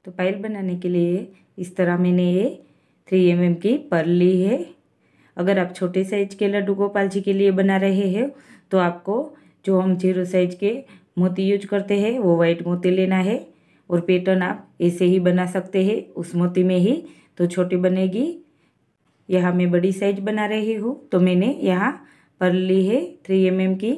तो पायल बनाने के लिए इस तरह मैंने ये 3 mm की पर्ल ली है। अगर आप छोटे साइज के लड्डू गोपाल जी के लिए बना रहे हैं तो आपको जो हम 0 साइज के मोती यूज करते हैं वो वाइट मोती लेना है और पैटर्न आप ऐसे ही बना सकते हैं उस मोती में ही, तो छोटी बनेगी। यहाँ मैं बड़ी साइज बना रही हूँ तो मैंने यहाँ पर्ल ली है 3 mm की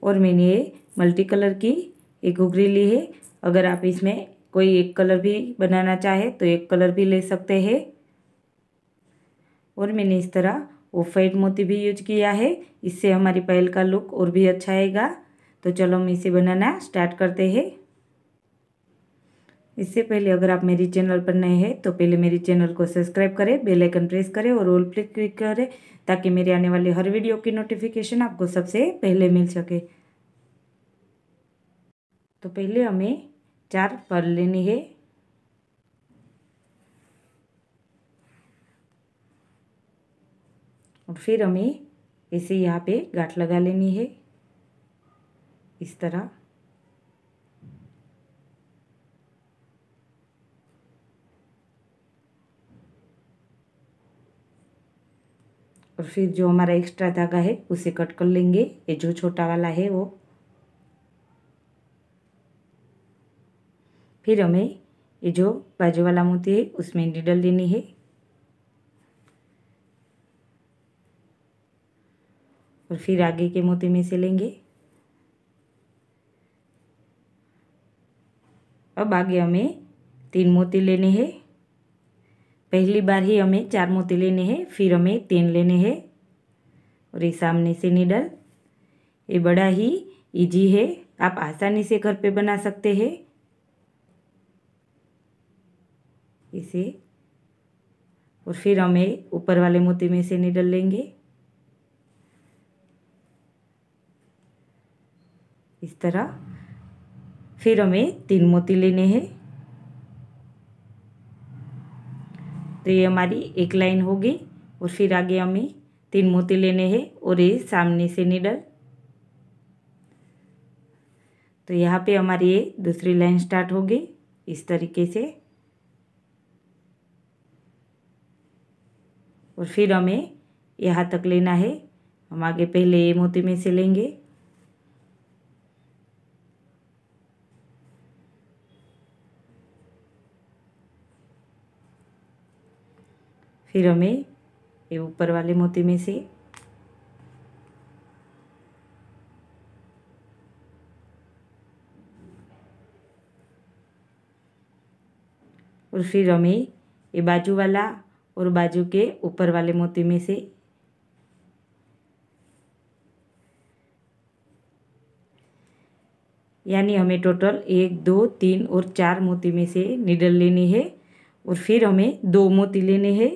और मैंने ये मल्टी कलर की एक घुघरी ली है। अगर आप इसमें कोई एक कलर भी बनाना चाहे तो एक कलर भी ले सकते हैं। और मैंने इस तरह ऑफ वाइट मोती भी यूज किया है, इससे हमारी पायल का लुक और भी अच्छा आएगा। तो चलो हम इसे बनाना स्टार्ट करते हैं। इससे पहले अगर आप मेरी चैनल पर नए हैं तो पहले मेरी चैनल को सब्सक्राइब करें, बेल आइकन प्रेस करें और ऑल पर क्लिक करें ताकि मेरे आने वाले हर वीडियो की नोटिफिकेशन आपको सबसे पहले मिल सके। तो पहले हमें 4 पर्ल लेनी है। और फिर हमें ऐसे यहाँ पे गांठ लगा लेनी है इस तरह। और फिर जो हमारा एक्स्ट्रा धागा है उसे कट कर लेंगे, ये जो छोटा वाला है वो। फिर हमें ये जो बाजू वाला मोती है उसमें नीडल लेनी है और फिर आगे के मोती में से लेंगे। अब आगे हमें 3 मोती लेने हैं। पहली बार ही हमें 4 मोती लेने हैं, फिर हमें 3 लेने हैं। और ये सामने से नीडल, ये बड़ा ही इजी है, आप आसानी से घर पे बना सकते हैं इसे। और फिर हमें ऊपर वाले मोती में से नीडल लेंगे इस तरह। फिर हमें 3 मोती लेने हैं। तो ये हमारी एक लाइन होगी और फिर आगे हमें 3 मोती लेने हैं और ये सामने से नीडल। तो यहाँ पे हमारी ये दूसरी लाइन स्टार्ट होगी इस तरीके से। और फिर हमें यहाँ तक लेना है। हम आगे पहले ये मोती में से लेंगे फिर हमें ये ऊपर वाले मोती में से और फिर हमें ये बाजू वाला और बाजू के ऊपर वाले मोती में से यानी हमें टोटल 1 2 3 और 4 मोती में से नीडल लेनी है। और फिर हमें 2 मोती लेने हैं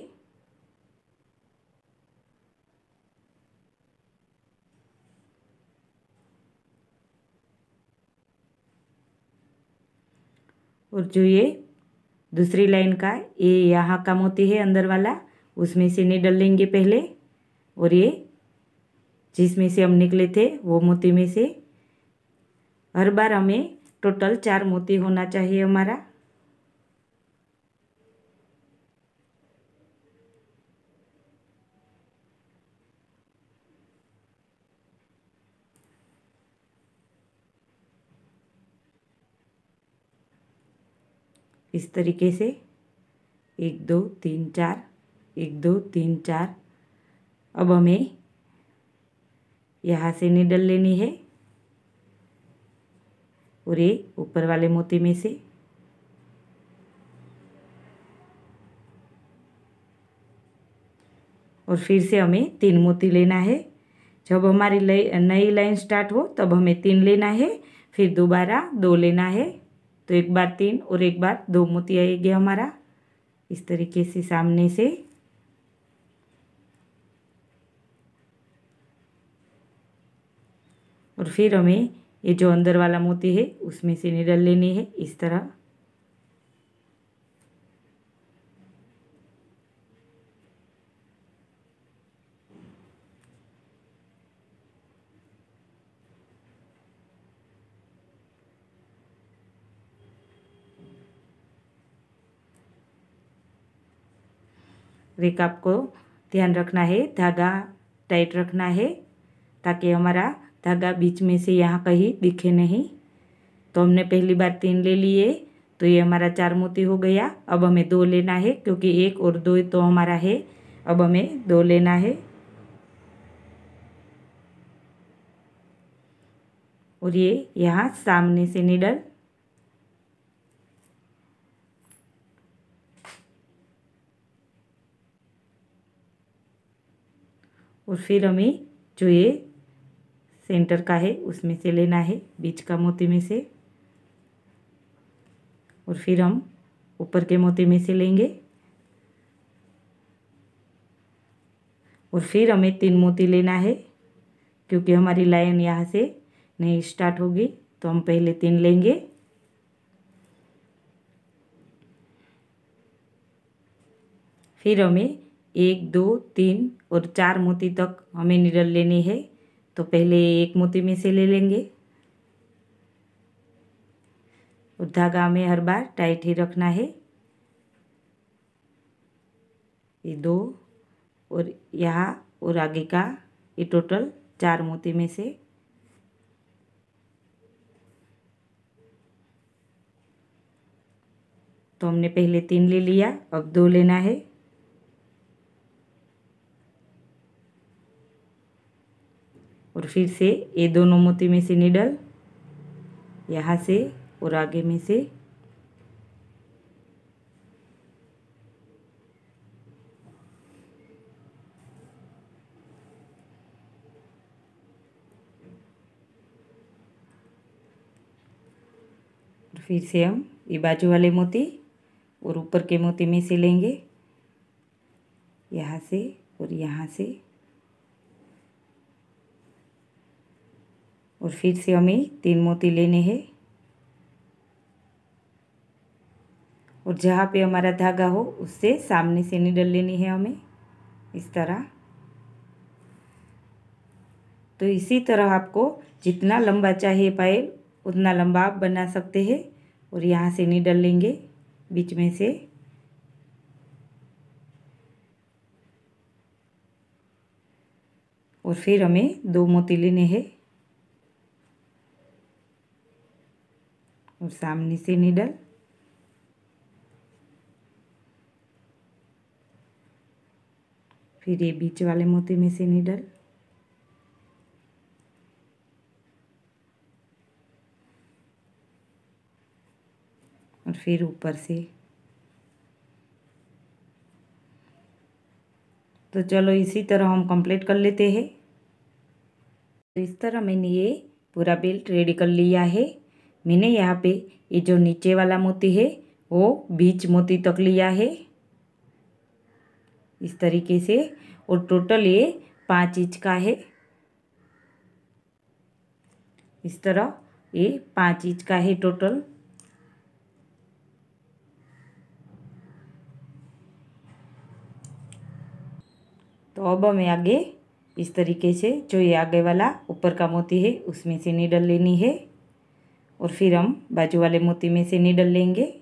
और जो ये दूसरी लाइन का ये यहाँ का मोती है अंदर वाला, उसमें से नीडल लेंगे पहले। और ये जिसमें से हम निकले थे वो मोती में से हर बार हमें टोटल 4 मोती होना चाहिए हमारा। इस तरीके से 1 2 3 4 1 2 3 4। अब हमें यहाँ से नीडल लेनी है और ये ऊपर वाले मोती में से और फिर से हमें 3 मोती लेना है। जब हमारी नई लाइन स्टार्ट हो तब हमें 3 लेना है, फिर दोबारा 2 लेना है। तो एक बार 3 और एक बार 2 मोती आएंगे हमारा इस तरीके से सामने से। और फिर हमें ये जो अंदर वाला मोती है उसमें से नीडल लेनी है इस तरह। रिकाप को ध्यान रखना है, धागा टाइट रखना है ताकि हमारा धागा बीच में से यहाँ कहीं दिखे नहीं। तो हमने पहली बार 3 ले लिए, तो ये हमारा 4 मोती हो गया। अब हमें 2 लेना है क्योंकि 1 और 2 तो हमारा है, अब हमें 2 लेना है। और ये यहाँ सामने से निडल, और फिर हमें जो ये सेंटर का है उसमें से लेना है, बीच का मोती में से, और फिर हम ऊपर के मोती में से लेंगे। और फिर हमें 3 मोती लेना है क्योंकि हमारी लाइन यहाँ से नहीं स्टार्ट होगी, तो हम पहले 3 लेंगे। फिर हमें 1 2 3 और 4 मोती तक हमें निडल लेनी है। तो पहले 1 मोती में से ले लेंगे, और धागा हमें हर बार टाइट ही रखना है। ये 2 और यहाँ और आगे का ये टोटल 4 मोती में से। तो हमने पहले 3 ले लिया, अब 2 लेना है। और फिर से ये दोनों मोती में से निडल, यहाँ से और आगे में से। और फिर से हम ये बाजू वाले मोती और ऊपर के मोती में से लेंगे, यहाँ से और यहाँ से। और फिर से हमें 3 मोती लेने हैं, और जहाँ पे हमारा धागा हो उससे सामने से निडल लेनी है हमें, इस तरह। तो इसी तरह आपको जितना लंबा चाहिए पायल उतना लंबा आप बना सकते हैं। और यहाँ से निडल लेंगे बीच में से, और फिर हमें 2 मोती लेने हैं, और सामने से निडल, फिर ये बीच वाले मोती में से निडल, और फिर ऊपर से। तो चलो इसी तरह हम कंप्लीट कर लेते हैं। तो इस तरह मैंने ये पूरा बेल्ट रेडी कर लिया है। मैंने यहाँ पे ये जो नीचे वाला मोती है वो बीच मोती तक लिया है, इस तरीके से। और टोटल ये 5 इंच का है, इस तरह ये 5 इंच का है टोटल। तो अब हमें आगे इस तरीके से जो ये आगे वाला ऊपर का मोती है उसमें से निडल लेनी है, और फिर हम बाजू वाले मोती में से निडल लेंगे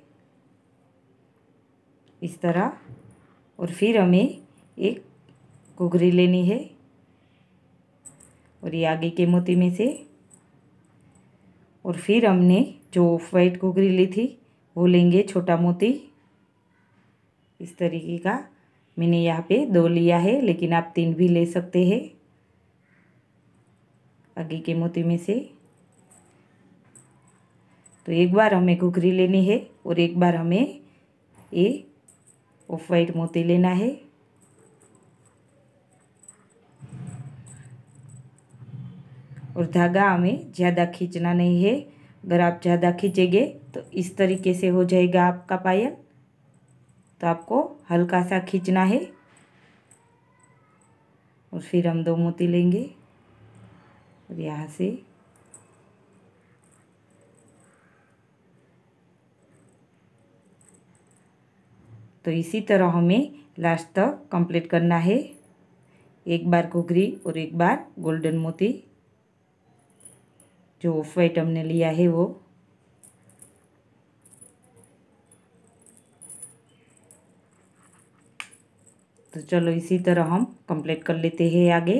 इस तरह। और फिर हमें एक घुघरी लेनी है, और ये आगे के मोती में से। और फिर हमने जो ऑफ वाइट घुघरी ली थी वो लेंगे छोटा मोती, इस तरीके का। मैंने यहाँ पे 2 लिया है, लेकिन आप 3 भी ले सकते हैं आगे के मोती में से। तो एक बार हमें घुघरी लेनी है और एक बार हमें ये ऑफ वाइट मोती लेना है। और धागा हमें ज़्यादा खींचना नहीं है, अगर आप ज़्यादा खींचेंगे तो इस तरीके से हो जाएगा आपका पायल। तो आपको हल्का सा खींचना है, और फिर हम 2 मोती लेंगे और यहाँ से तो इसी तरह हमें लास्ट तक कंप्लीट करना है। एक बार घुघरी और एक बार गोल्डन मोती, जो ऑफ वाइट हमने लिया है वो। तो तो चलो इसी तरह हम कंप्लीट कर लेते हैं आगे।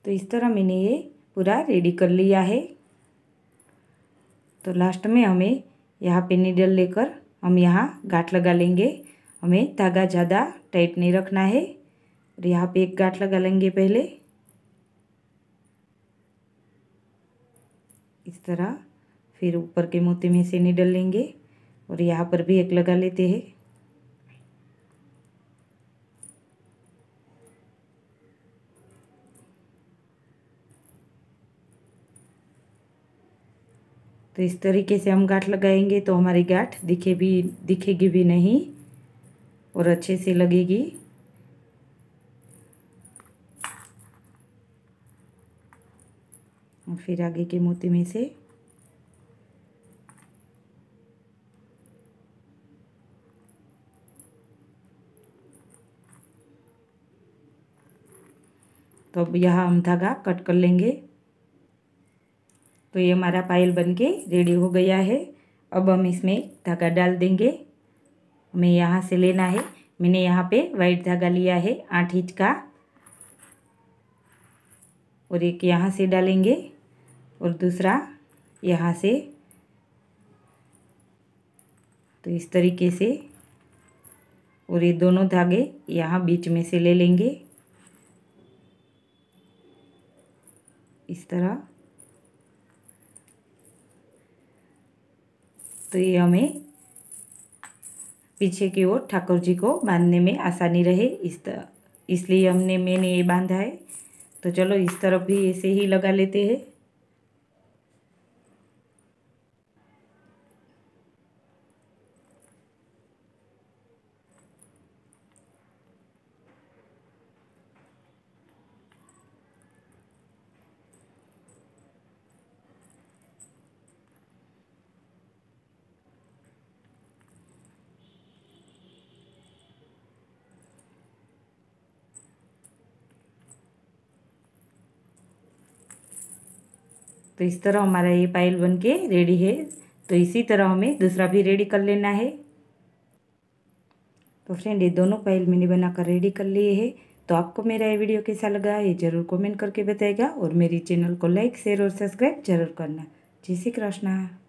तो इस तरह मैंने ये पूरा रेडी कर लिया है। तो लास्ट में हमें यहाँ पे नीडल लेकर हम यहाँ गांठ लगा लेंगे। हमें धागा ज़्यादा टाइट नहीं रखना है और यहाँ पे एक गांठ लगा लेंगे पहले इस तरह। फिर ऊपर के मोती में से नीडल लेंगे और यहाँ पर भी एक लगा लेते हैं। तो इस तरीके से हम गांठ लगाएंगे तो हमारी गांठ दिखेगी भी नहीं और अच्छे से लगेगी। और फिर आगे के मोती में से तो अब यहाँ हम धागा कट कर लेंगे। तो ये हमारा पायल बनके रेडी हो गया है। अब हम इसमें धागा डाल देंगे। हमें यहाँ से लेना है। मैंने यहाँ पे वाइट धागा लिया है 8 इंच का और एक यहाँ से डालेंगे और दूसरा यहाँ से। तो इस तरीके से और ये दोनों धागे यहाँ बीच में से ले लेंगे इस तरह। तो ये हमें पीछे की ओर ठाकुर जी को बांधने में आसानी रहे इसलिए मैंने ये बांधा है। तो चलो इस तरफ भी ऐसे ही लगा लेते हैं। तो इस तरह हमारा ये पायल बनके रेडी है। तो इसी तरह हमें दूसरा भी रेडी कर लेना है। तो फ्रेंड ये दोनों पायल मैंने बनाकर रेडी कर लिए हैं। तो आपको मेरा ये वीडियो कैसा लगा ये ज़रूर कमेंट करके बताइएगा और मेरी चैनल को लाइक शेयर और सब्सक्राइब जरूर करना। जय श्री कृष्णा।